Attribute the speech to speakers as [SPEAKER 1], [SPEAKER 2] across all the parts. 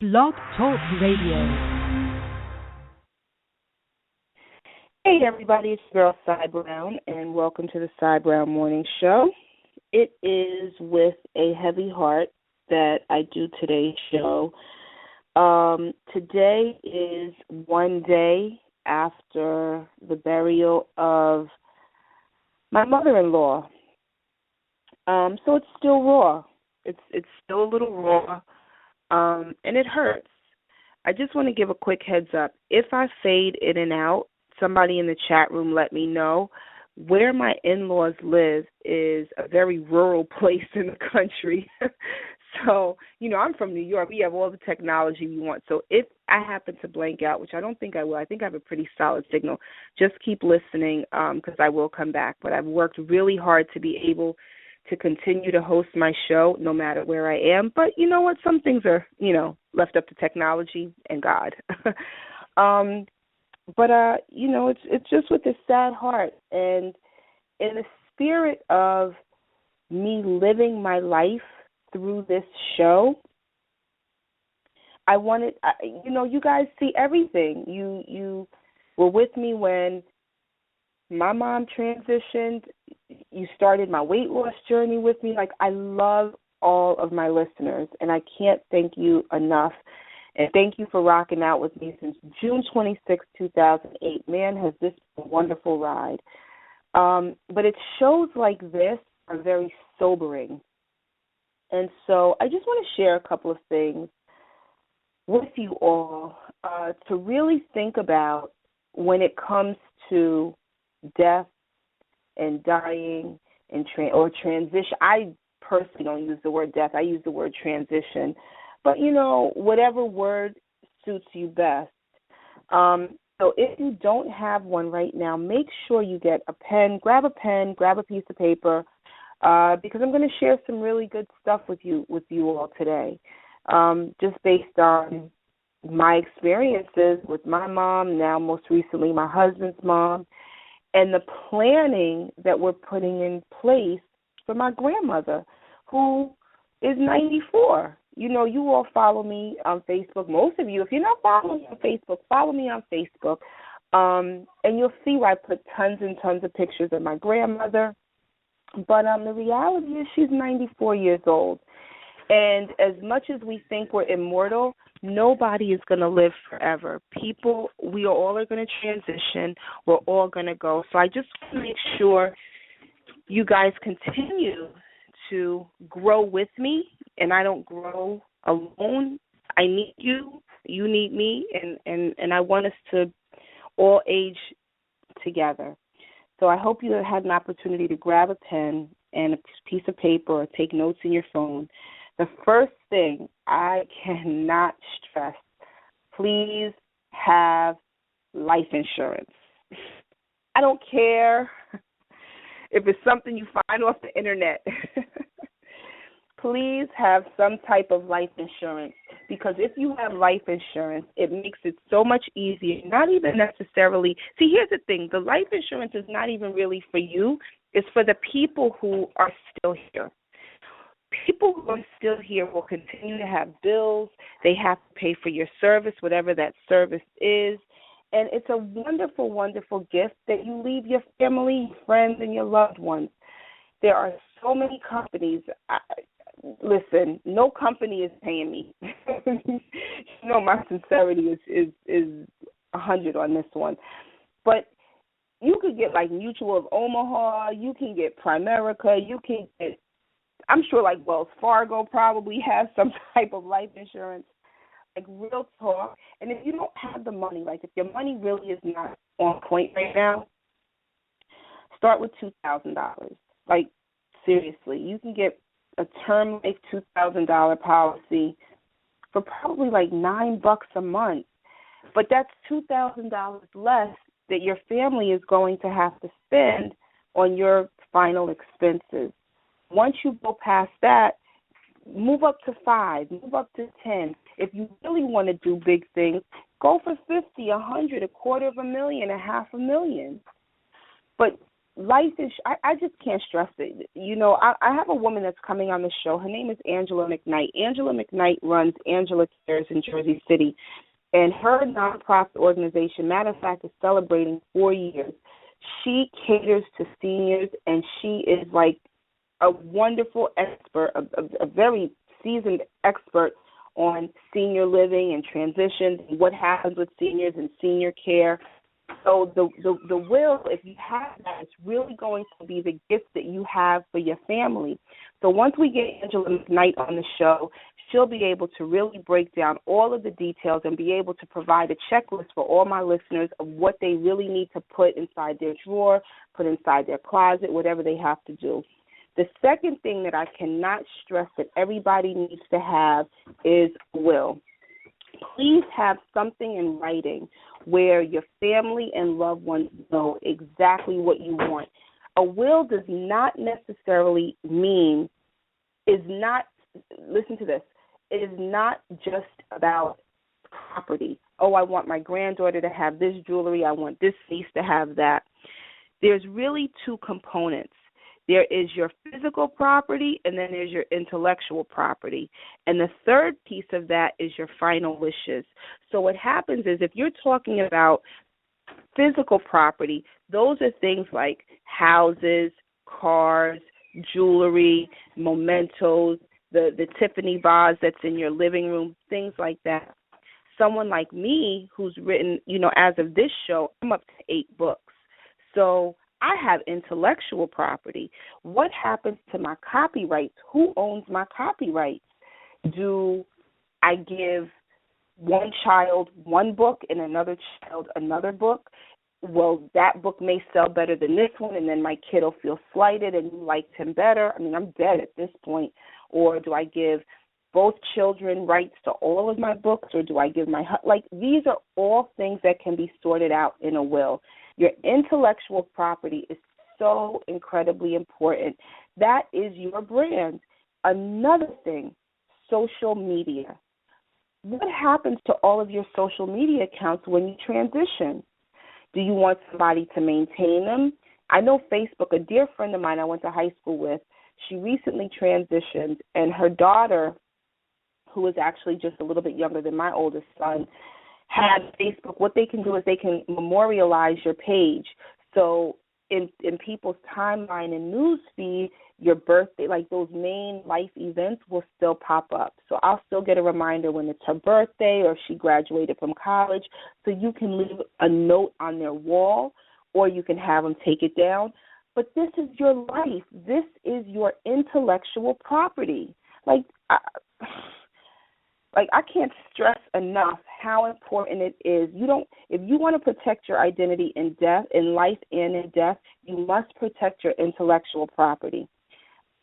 [SPEAKER 1] Blog Talk Radio.
[SPEAKER 2] Hey everybody, it's your girl Cy Brown, and welcome to the Cy Brown Morning Show. It is with a heavy heart that I do today's show. Today is one day after the burial of my mother-in-law. So it's still raw. It's still a little raw, and it hurts. I just want to give a quick heads up. If I fade in and out, somebody in the chat room let me know. Where my in-laws live is a very rural place in the country. So, I'm from New York. We have all the technology we want. So if I happen to blank out, which I don't think I will, I think I have a pretty solid signal, just keep listening because I will come back. But I've worked really hard to be able to continue to host my show no matter where I am. But you know what? Some things are, left up to technology and God. But it's just with a sad heart. And in the spirit of me living my life through this show, I wanted, you guys see everything. You were with me when my mom transitioned. You started my weight loss journey with me. Like, I love all of my listeners, and I can't thank you enough. And thank you for rocking out with me since June 26, 2008. Man, has this been a wonderful ride. But it shows like this are very sobering. And so I just want to share a couple of things with you all to really think about when it comes to death and dying and transition. I personally don't use the word death. I use the word transition. But, whatever word suits you best. So if you don't have one right now, make sure you get a pen, grab a piece of paper, because I'm going to share some really good stuff with you all today, just based on my experiences with my mom, now most recently my husband's mom, and the planning that we're putting in place for my grandmother, who is 94. You all follow me on Facebook. Most of you, if you're not following me on Facebook, follow me on Facebook. And you'll see where I put tons and tons of pictures of my grandmother. But the reality is she's 94 years old. And as much as we think we're immortal, nobody is going to live forever. We all are going to transition. We're all going to go. So I just want to make sure you guys continue to grow with me, and I don't grow alone. I need you. You need me, and I want us to all age together. So I hope you had an opportunity to grab a pen and a piece of paper or take notes in your phone. The first thing I cannot stress, please have life insurance. I don't care if it's something you find off the internet. Please have some type of life insurance, because if you have life insurance, it makes it so much easier. Not even necessarily, see, here's the thing, the life insurance is not even really for you, it's for the people who are still here. People who are still here will continue to have bills. They have to pay for your service, whatever that service is. And it's a wonderful, wonderful gift that you leave your family, friends, and your loved ones. There are so many companies. Listen, no company is paying me. My sincerity is 100 on this one. But you could get like Mutual of Omaha. You can get Primerica. You can get, I'm sure like Wells Fargo probably has some type of life insurance. Like, real talk. And if you don't have the money, like if your money really is not on point right now, start with $2,000. Like, seriously, you can get a term life $2,000 policy for probably like $9 a month. But that's $2,000 less that your family is going to have to spend on your final expenses. Once you go past that, move up to 5, move up to 10. If you really want to do big things, go for 50, 100, $250,000, $500,000. But life is, I just can't stress it. You know, I have a woman that's coming on the show. Her name is Angela McKnight. Angela McKnight runs Angela Cares in Jersey City. And her nonprofit organization, matter of fact, is celebrating 4 years. She caters to seniors, and she is like a wonderful expert, a very seasoned expert on senior living and transitions and what happens with seniors and senior care. So the will, if you have that, it's really going to be the gift that you have for your family. So once we get Angela McKnight on the show, she'll be able to really break down all of the details and be able to provide a checklist for all my listeners of what they really need to put inside their drawer, put inside their closet, whatever they have to do. The second thing that I cannot stress that everybody needs to have is a will. Please have something in writing where your family and loved ones know exactly what you want. A will does not necessarily mean, listen to this, it is not just about property. Oh, I want my granddaughter to have this jewelry, I want this niece to have that. There's really two components. There is your physical property, and then there's your intellectual property. And the third piece of that is your final wishes. So what happens is if you're talking about physical property, those are things like houses, cars, jewelry, mementos, the Tiffany vase that's in your living room, things like that. Someone like me who's written, as of this show, I'm up to 8 books. So I have intellectual property. What happens to my copyrights? Who owns my copyrights? Do I give one child one book and another child another book? Well, that book may sell better than this one, and then my kid will feel slighted and you liked him better. I mean, I'm dead at this point. Or do I give both children rights to all of my books, or do I give these are all things that can be sorted out in a will. Your intellectual property is so incredibly important. That is your brand. Another thing, social media. What happens to all of your social media accounts when you transition? Do you want somebody to maintain them? I know Facebook, a dear friend of mine I went to high school with, she recently transitioned, and her daughter, who is actually just a little bit younger than my oldest son, had Facebook. What they can do is they can memorialize your page. So in people's timeline and news feed, your birthday, like those main life events will still pop up. So I'll still get a reminder when it's her birthday or she graduated from college. So you can leave a note on their wall or you can have them take it down. But this is your life. This is your intellectual property. I can't stress enough how important it is. If you want to protect your identity in death, in life and in death, you must protect your intellectual property.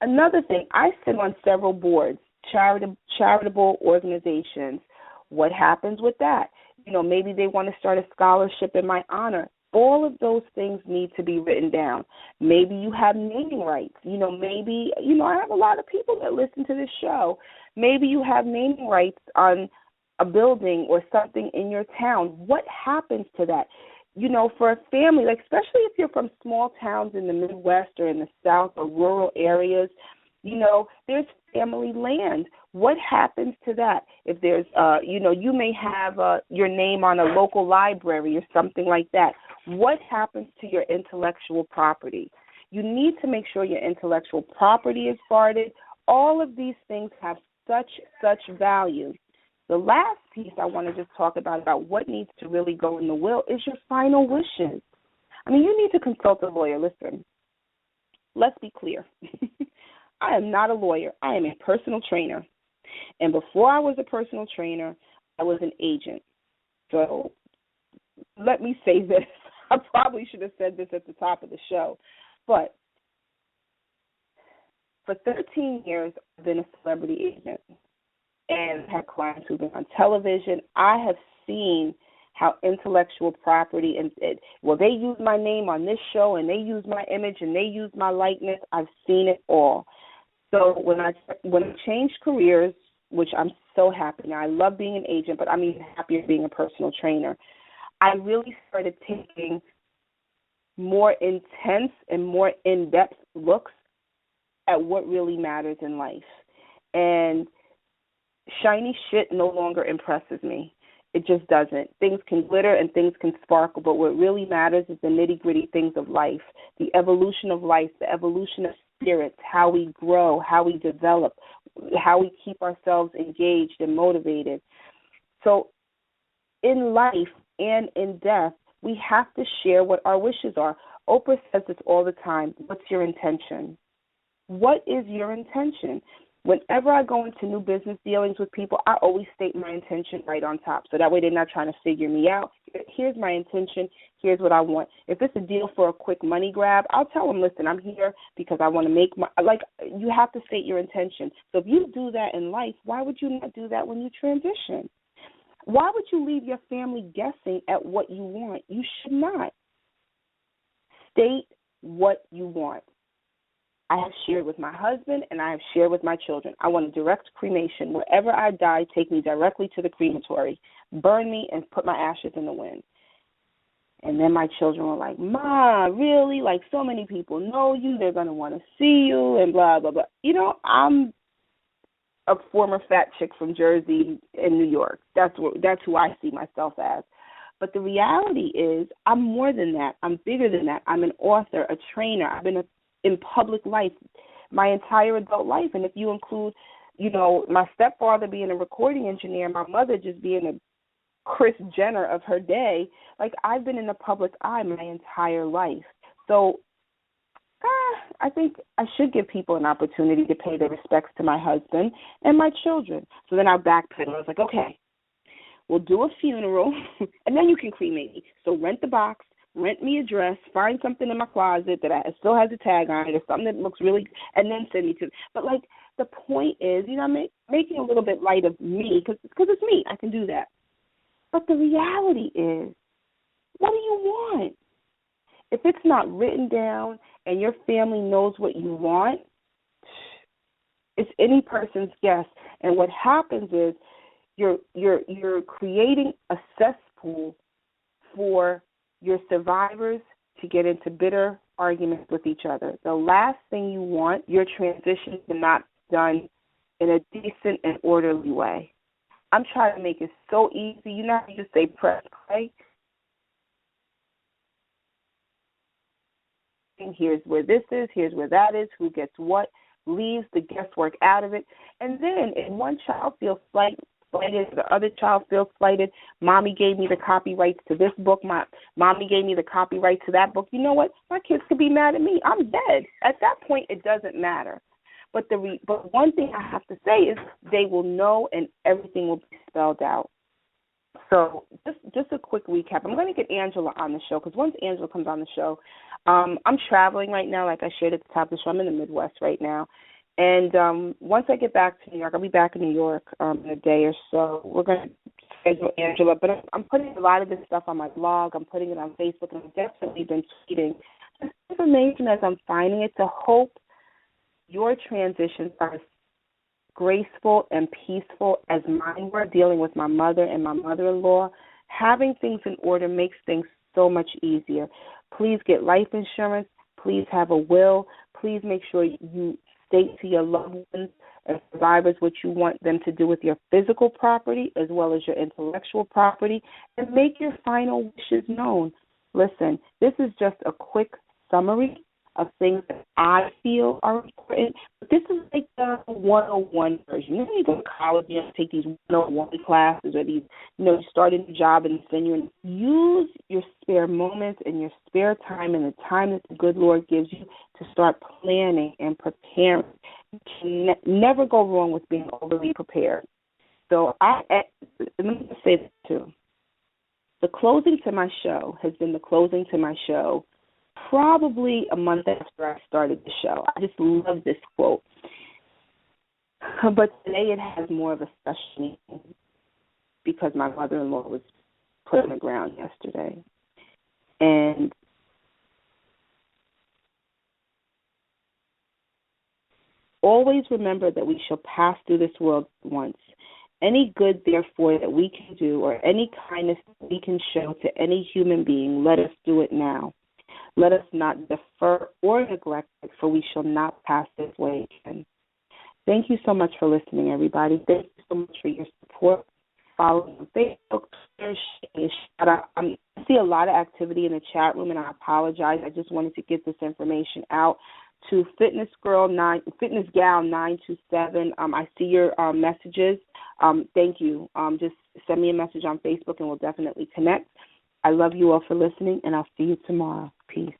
[SPEAKER 2] Another thing, I sit on several boards, charitable organizations. What happens with that? Maybe they want to start a scholarship in my honor. All of those things need to be written down. Maybe you have naming rights. I have a lot of people that listen to this show. Maybe you have naming rights on a building or something in your town. What happens to that? For a family, especially if you're from small towns in the Midwest or in the South or rural areas, there's family land. What happens to that? If there's, you may have your name on a local library or something like that. What happens to your intellectual property? You need to make sure your intellectual property is guarded. All of these things have such value. The last piece I want to just talk about what needs to really go in the will is your final wishes. You need to consult a lawyer. Listen, let's be clear. I am not a lawyer. I am a personal trainer. And before I was a personal trainer, I was an agent. So let me say this. I probably should have said this at the top of the show. But for 13 years, I've been a celebrity agent and had clients who've been on television. I have seen how intellectual property they use my name on this show and they use my image and they use my likeness. I've seen it all. So when I changed careers, which I'm so happy now, I love being an agent, but I'm even happier being a personal trainer. I really started taking more intense and more in-depth looks at what really matters in life. And shiny shit no longer impresses me. It just doesn't. Things can glitter and things can sparkle, but what really matters is the nitty-gritty things of life, the evolution of life, the evolution of spirits, how we grow, how we develop, how we keep ourselves engaged and motivated. So in life and in death, we have to share what our wishes are. Oprah says this all the time. What's your intention? What is your intention? Whenever I go into new business dealings with people, I always state my intention right on top, so that way they're not trying to figure me out. Here's my intention. Here's what I want. If it's a deal for a quick money grab, I'll tell them, listen, I'm here because I want to make my, you have to state your intention. So if you do that in life, why would you not do that when you transition? Why would you leave your family guessing at what you want? You should not. State what you want. I have shared with my husband and I have shared with my children. I want a direct cremation. Wherever I die, take me directly to the crematory, burn me, and put my ashes in the wind. And then my children were like, Ma, really? Like, so many people know you. They're going to want to see you and blah, blah, blah. You know, I'm a former fat chick from Jersey in New York. That's who I see myself as. But the reality is I'm more than that. I'm bigger than that. I'm an author, a trainer. I've been in public life my entire adult life. And if you include, you know, my stepfather being a recording engineer, my mother just being a Kris Jenner of her day, like, I've been in the public eye my entire life. So I think I should give people an opportunity to pay their respects to my husband and my children. So then I backpedal. I was like, okay, we'll do a funeral, and then you can cremate me. So rent the box, rent me a dress, find something in my closet that still has a tag on it or something that looks really, and then send me to. But, like, the point is, you know, I'm making a little bit light of me because it's me. I can do that. But the reality is, what do you want? If it's not written down and your family knows what you want, it's any person's guess. And what happens is you're creating a cesspool for your survivors to get into bitter arguments with each other. The last thing you want, your transition to not be done in a decent and orderly way. I'm trying to make it so easy. You know how you just say press play? Here's where this is, here's where that is, who gets what, leaves the guesswork out of it. And then if one child feels slighted, the other child feels slighted, mommy gave me the copyrights to this book, mommy gave me the copyright to that book. You know what? My kids could be mad at me. I'm dead. At that point, it doesn't matter. But but one thing I have to say is they will know and everything will be spelled out. So just a quick recap. I'm going to get Angela on the show because once Angela comes on the show, I'm traveling right now, like I shared at the top of the show. I'm in the Midwest right now. And once I get back to New York, I'll be back in New York in a day or so. We're going to schedule Angela. But I'm putting a lot of this stuff on my blog. I'm putting it on Facebook, and I've definitely been tweeting just information as I'm finding it to hope your transitions are as graceful and peaceful as mine were, dealing with my mother and my mother-in-law. Having things in order makes things so much easier. Please get life insurance. Please have a will. Please make sure you state to your loved ones and survivors what you want them to do with your physical property as well as your intellectual property, and make your final wishes known. Listen, this is just a quick summary of things that I feel are important. But this is like the 101 version. You know, you go to college, you have to take these 101 classes or these, you know, you start a new job and then you use your spare moments and your spare time and the time that the good Lord gives you to start planning and preparing. You can never go wrong with being overly prepared. So let me just say this too. The closing to my show has been the closing to my show probably a month after I started the show. I just love this quote. But today it has more of a special meaning because my mother-in-law was put on the ground yesterday. And always remember that we shall pass through this world once. Any good, therefore, that we can do or any kindness that we can show to any human being, let us do it now. Let us not defer or neglect it, for we shall not pass this way again. Thank you so much for listening, everybody. Thank you so much for your support. Follow me on Facebook, Twitter, shout out. I see a lot of activity in the chat room, and I apologize. I just wanted to get this information out to Fitness Gal 927. I see your messages. Thank you. Just send me a message on Facebook, and we'll definitely connect. I love you all for listening, and I'll see you tomorrow. Peace.